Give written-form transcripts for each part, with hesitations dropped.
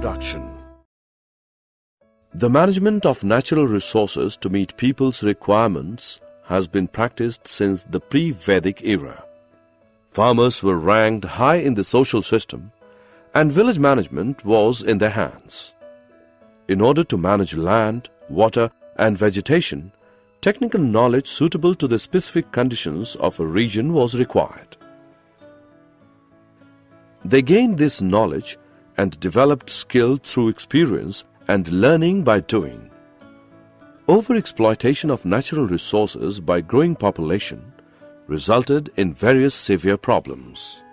Introduction. The management of natural resources to meet people's requirements has been practiced since the pre-Vedic era. Farmers were ranked high in the social system, and village management was in their hands. In order to manage land, water, and vegetation, technical knowledge suitable to the specific conditions of a region was required. They gained this knowledge and developed skill through experience and learning by doing. Overexploitation of natural resources by growing population resulted in various severe problems.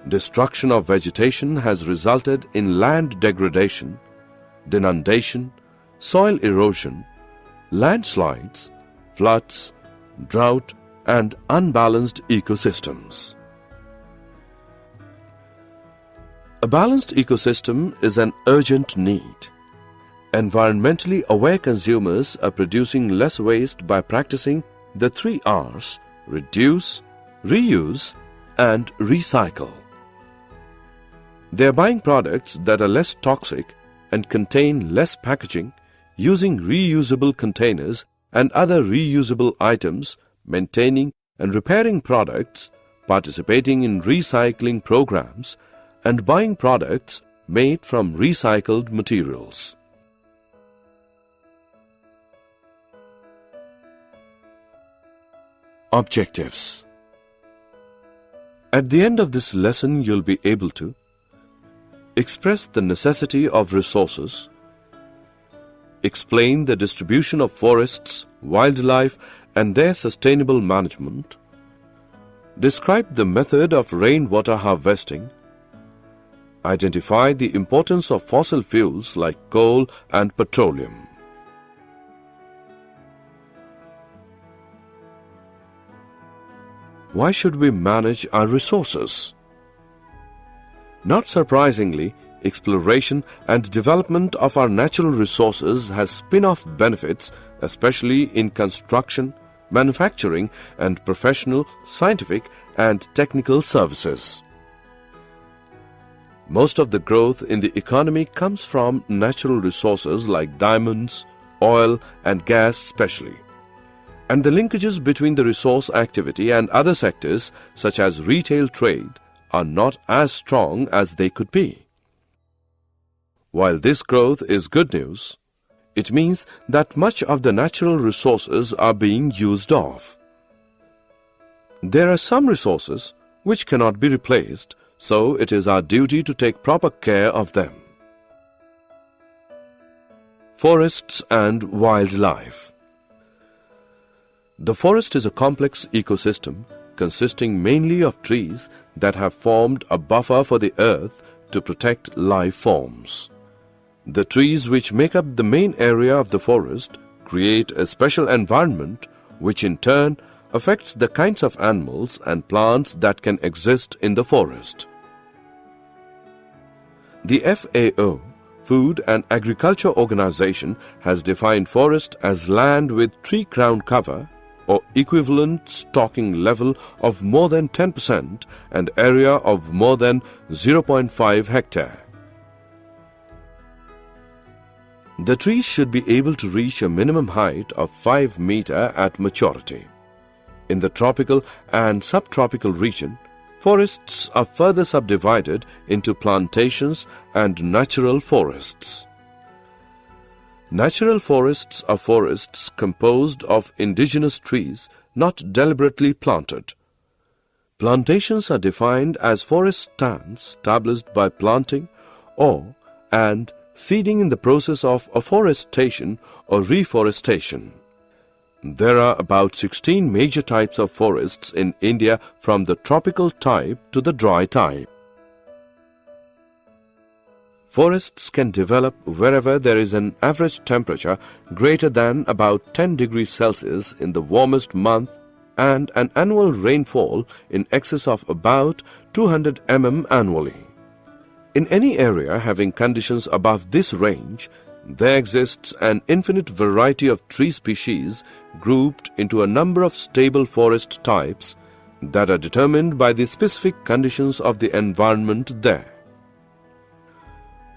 Destruction of vegetation has resulted in land degradation, denudation, soil erosion, landslides, floods, drought, and unbalanced ecosystems. A balanced ecosystem is an urgent need. Environmentally aware consumers are producing less waste by practicing the 3 R's: reduce, reuse, and recycle. They are buying products that are less toxic and contain less packaging, using reusable containers and other reusable items, maintaining and repairing products, participating in recycling programs, and buying products made from recycled materials. Objectives. At the end of this lesson, you'll be able to express the necessity of resources, explain the distribution of forests, wildlife, and their sustainable management, describe the method of rainwater harvesting, identify the importance of fossil fuels like coal and petroleum. Why should we manage our resources? Not surprisingly, exploration and development of our natural resources has spin-off benefits, especially in construction, manufacturing, and professional, scientific, and technical services. Most of the growth in the economy comes from natural resources like diamonds, oil, and gas especially. And the linkages between the resource activity and other sectors, such as retail trade, are not as strong as they could be. While this growth is good news, it means that much of the natural resources are being used off. There are some resources which cannot be replaced, so it is our duty to take proper care of them. Forests and wildlife. The forest is a complex ecosystem consisting mainly of trees that have formed a buffer for the earth to protect life forms. The trees which make up the main area of the forest create a special environment which in turn affects the kinds of animals and plants that can exist in the forest. The FAO, Food and Agriculture Organization, has defined forest as land with tree crown cover or equivalent stocking level of more than 10% and area of more than 0.5 hectare. The trees should be able to reach a minimum height of 5 meters at maturity. In the tropical and subtropical region, forests are further subdivided into plantations and natural forests. Natural forests are forests composed of indigenous trees not deliberately planted. Plantations are defined as forest stands established by planting and seeding in the process of afforestation or reforestation. There are about 16 major types of forests in India, from the tropical type to the dry type. Forests can develop wherever there is an average temperature greater than about 10 degrees Celsius in the warmest month and an annual rainfall in excess of about 200 mm annually. In any area having conditions above this range, there exists an infinite variety of tree species grouped into a number of stable forest types that are determined by the specific conditions of the environment there.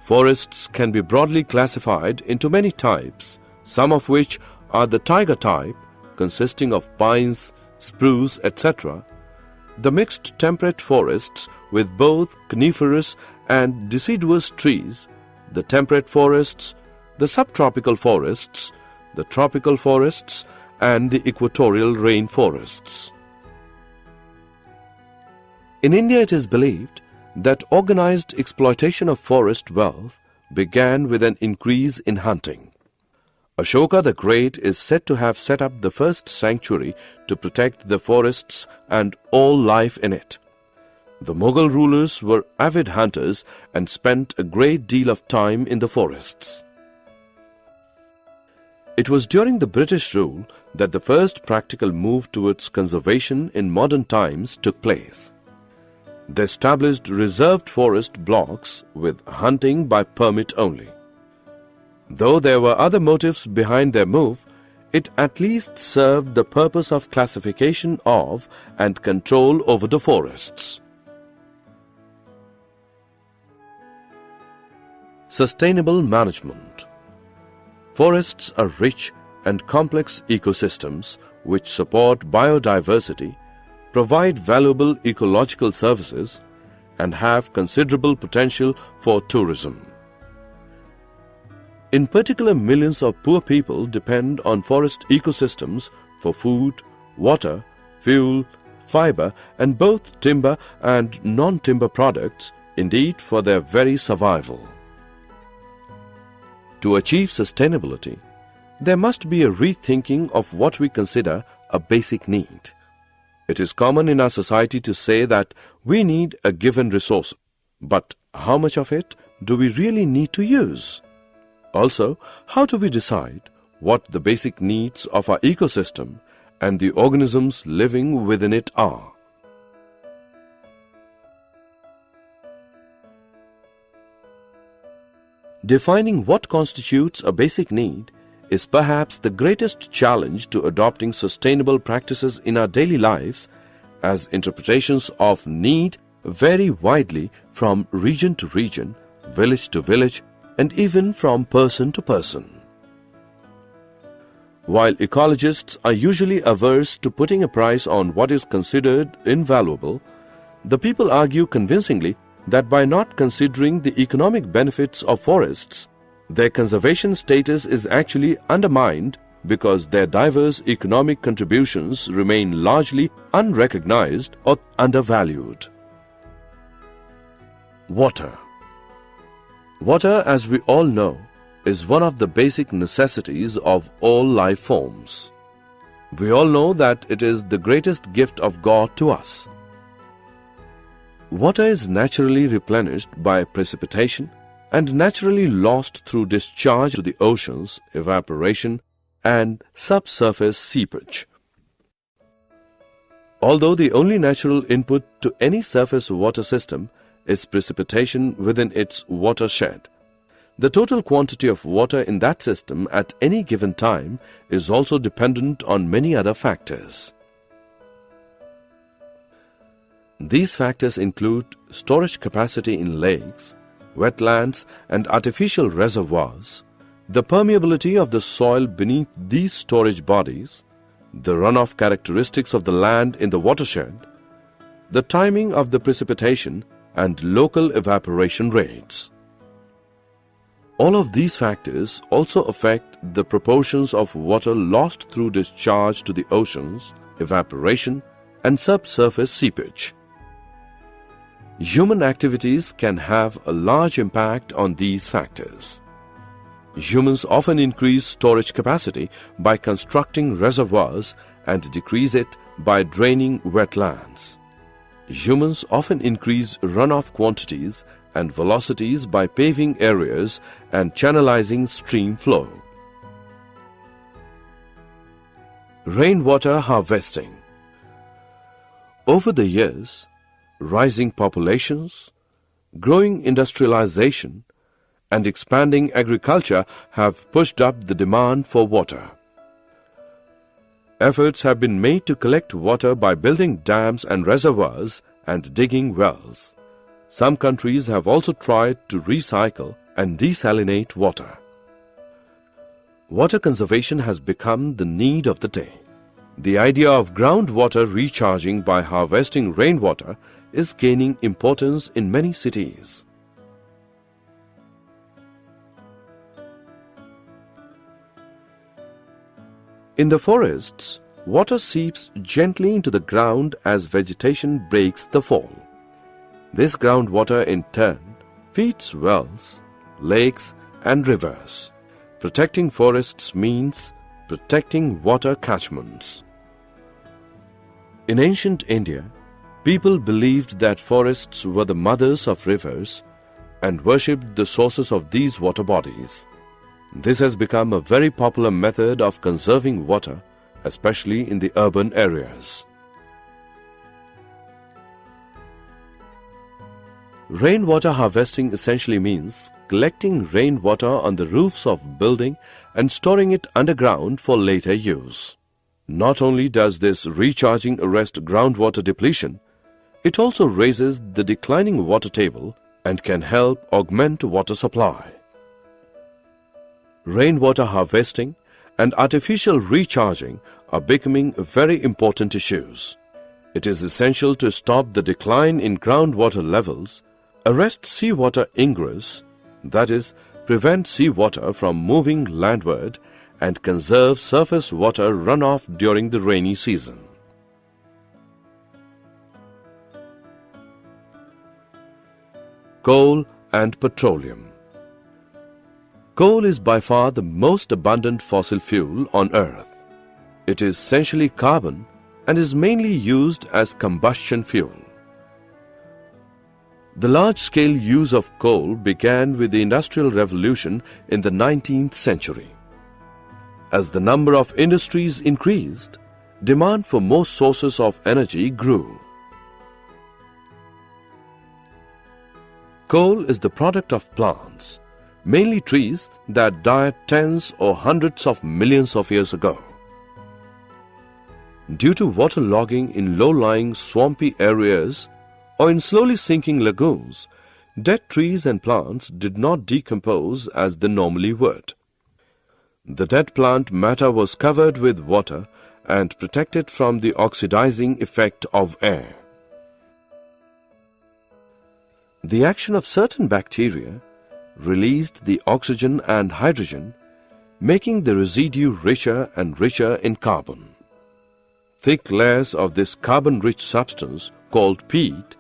Forests can be broadly classified into many types, some of which are the taiga type, consisting of pines, spruce, etc., the mixed temperate forests with both coniferous and deciduous trees, the temperate forests, the subtropical forests, the tropical forests, and the equatorial rainforests. In India, it is believed that organized exploitation of forest wealth began with an increase in hunting. Ashoka the Great is said to have set up the first sanctuary to protect the forests and all life in it. The Mughal rulers were avid hunters and spent a great deal of time in the forests. It was during the British rule that the first practical move towards conservation in modern times took place. They established reserved forest blocks with hunting by permit only. Though there were other motives behind their move, it at least served the purpose of classification of and control over the forests. Sustainable management. Forests are rich and complex ecosystems which support biodiversity, provide valuable ecological services, and have considerable potential for tourism. In particular, millions of poor people depend on forest ecosystems for food, water, fuel, fiber, and both timber and non-timber products, indeed for their very survival. To achieve sustainability, there must be a rethinking of what we consider a basic need. It is common in our society to say that we need a given resource, but how much of it do we really need to use? Also, how do we decide what the basic needs of our ecosystem and the organisms living within it are? Defining what constitutes a basic need is perhaps the greatest challenge to adopting sustainable practices in our daily lives, as interpretations of need vary widely from region to region, village to village, and even from person to person. While ecologists are usually averse to putting a price on what is considered invaluable, the people argue convincingly that by not considering the economic benefits of forests, their conservation status is actually undermined because their diverse economic contributions remain largely unrecognized or undervalued. Water. Water, as we all know, is one of the basic necessities of all life forms. We all know that it is the greatest gift of God to us. Water is naturally replenished by precipitation and naturally lost through discharge to the oceans, evaporation, and subsurface seepage. Although the only natural input to any surface water system is precipitation within its watershed, the total quantity of water in that system at any given time is also dependent on many other factors. These factors include storage capacity in lakes, wetlands, and artificial reservoirs, the permeability of the soil beneath these storage bodies, the runoff characteristics of the land in the watershed, the timing of the precipitation, and local evaporation rates. All of these factors also affect the proportions of water lost through discharge to the oceans, evaporation, and subsurface seepage. Human activities can have a large impact on these factors. Humans often increase storage capacity by constructing reservoirs and decrease it by draining wetlands. Humans often increase runoff quantities and velocities by paving areas and channelizing stream flow. Rainwater harvesting. Over the years, rising populations, growing industrialization, and expanding agriculture have pushed up the demand for water. Efforts have been made to collect water by building dams and reservoirs and digging wells. Some countries have also tried to recycle and desalinate water. Water conservation has become the need of the day. The idea of groundwater recharging by harvesting rainwater is gaining importance in many cities. In the forests, water seeps gently into the ground as vegetation breaks the fall. This groundwater in turn feeds wells, lakes and rivers. Protecting forests means protecting water catchments. In ancient India, people believed that forests were the mothers of rivers and worshipped the sources of these water bodies. This has become a very popular method of conserving water, especially in the urban areas. Rainwater harvesting essentially means collecting rainwater on the roofs of building and storing it underground for later use. Not only does this recharging arrest groundwater depletion, it also raises the declining water table and can help augment water supply. Rainwater harvesting and artificial recharging are becoming very important issues. It is essential to stop the decline in groundwater levels, arrest seawater ingress, that is, prevent seawater from moving landward, and conserve surface water runoff during the rainy season. Coal and petroleum. Coal is by far the most abundant fossil fuel on Earth. It is essentially carbon and is mainly used as combustion fuel. The large-scale use of coal began with the Industrial Revolution in the 19th century. As the number of industries increased, demand for more sources of energy grew. Coal is the product of plants, mainly trees that died tens or hundreds of millions of years ago. Due to waterlogging in low-lying swampy areas or in slowly sinking lagoons, dead trees and plants did not decompose as they normally would. The dead plant matter was covered with water and protected from the oxidizing effect of air. The action of certain bacteria released the oxygen and hydrogen, making the residue richer and richer in carbon. Thick layers of this carbon-rich substance, called peat,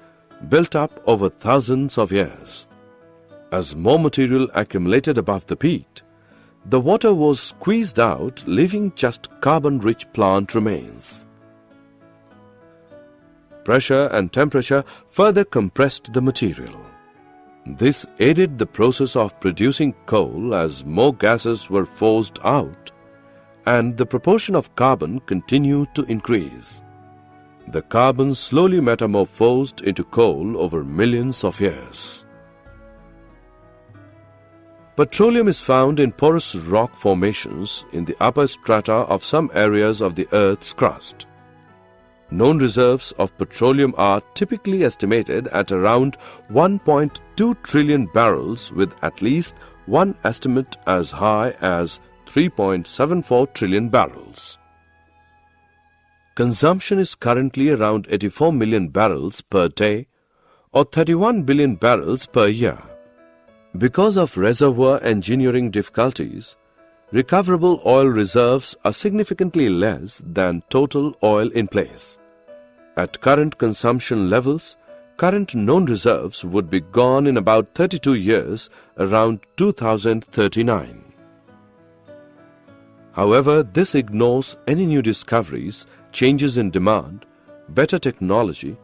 built up over thousands of years. As more material accumulated above the peat, the water was squeezed out, leaving just carbon-rich plant remains. Pressure and temperature further compressed the material. This aided the process of producing coal as more gases were forced out, and the proportion of carbon continued to increase. The carbon slowly metamorphosed into coal over millions of years. Petroleum is found in porous rock formations in the upper strata of some areas of the Earth's crust. Known reserves of petroleum are typically estimated at around 1.2 trillion barrels, with at least one estimate as high as 3.74 trillion barrels. Consumption is currently around 84 million barrels per day or 31 billion barrels per year. Because of reservoir engineering difficulties, recoverable oil reserves are significantly less than total oil in place. At current consumption levels, current known reserves would be gone in about 32 years, around 2039. However, this ignores any new discoveries, changes in demand, better technology,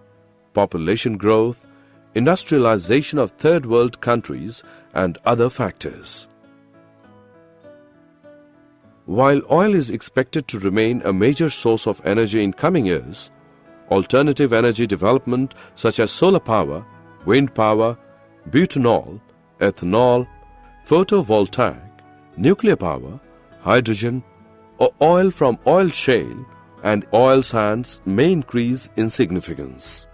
population growth, industrialization of third world countries, and other factors. While oil is expected to remain a major source of energy in coming years, alternative energy development such as solar power, wind power, butanol, ethanol, photovoltaic, nuclear power, hydrogen, or oil from oil shale and oil sands may increase in significance.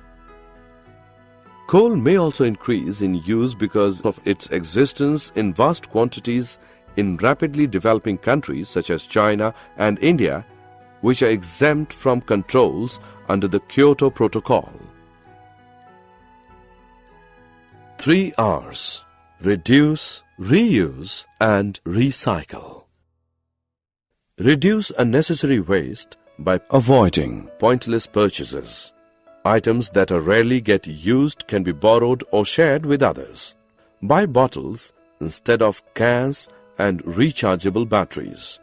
Coal may also increase in use because of its existence in vast quantities in rapidly developing countries such as China and India, which are exempt from controls under the Kyoto Protocol. 3 R's: reduce, reuse, and recycle. Reduce unnecessary waste by avoiding pointless purchases. Items that are rarely get used can be borrowed or shared with others. Buy bottles instead of cans and rechargeable batteries.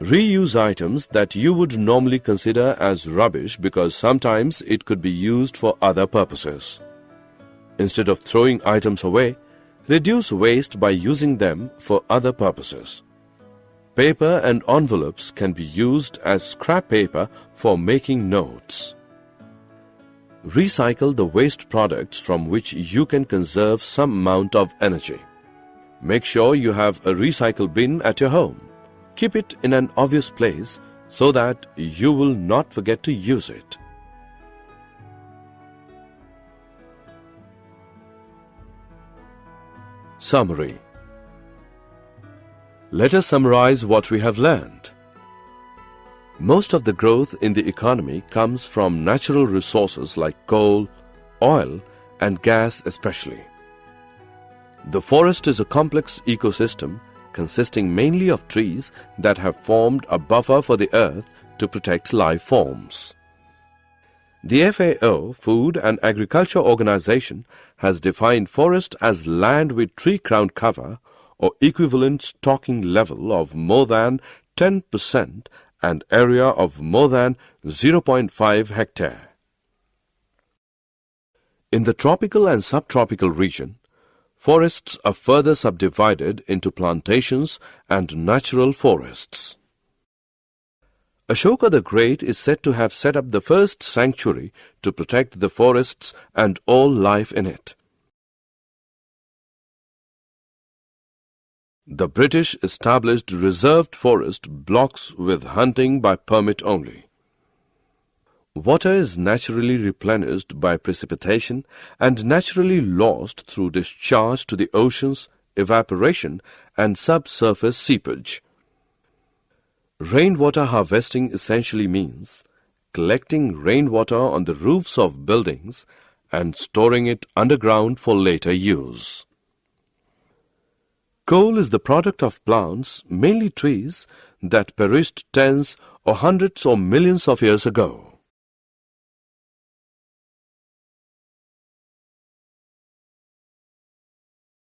Reuse items that you would normally consider as rubbish because sometimes it could be used for other purposes. Instead of throwing items away, reduce waste by using them for other purposes. Paper and envelopes can be used as scrap paper for making notes. Recycle the waste products from which you can conserve some amount of energy. Make sure you have a recycle bin at your home. Keep it in an obvious place so that you will not forget to use it. Summary. Let us summarize what we have learned. Most of the growth in the economy comes from natural resources like coal, oil, and gas especially. The forest is a complex ecosystem consisting mainly of trees that have formed a buffer for the earth to protect life forms. The FAO, Food and Agriculture Organization, has defined forest as land with tree crown cover or equivalent stocking level of more than 10% and area of more than 0.5 hectare. In the tropical and subtropical region, forests are further subdivided into plantations and natural forests. Ashoka the Great is said to have set up the first sanctuary to protect the forests and all life in it. The British established reserved forest blocks with hunting by permit only. Water is naturally replenished by precipitation and naturally lost through discharge to the oceans, evaporation, and subsurface seepage. Rainwater harvesting essentially means collecting rainwater on the roofs of buildings and storing it underground for later use. Coal is the product of plants, mainly trees, that perished tens or hundreds or millions of years ago.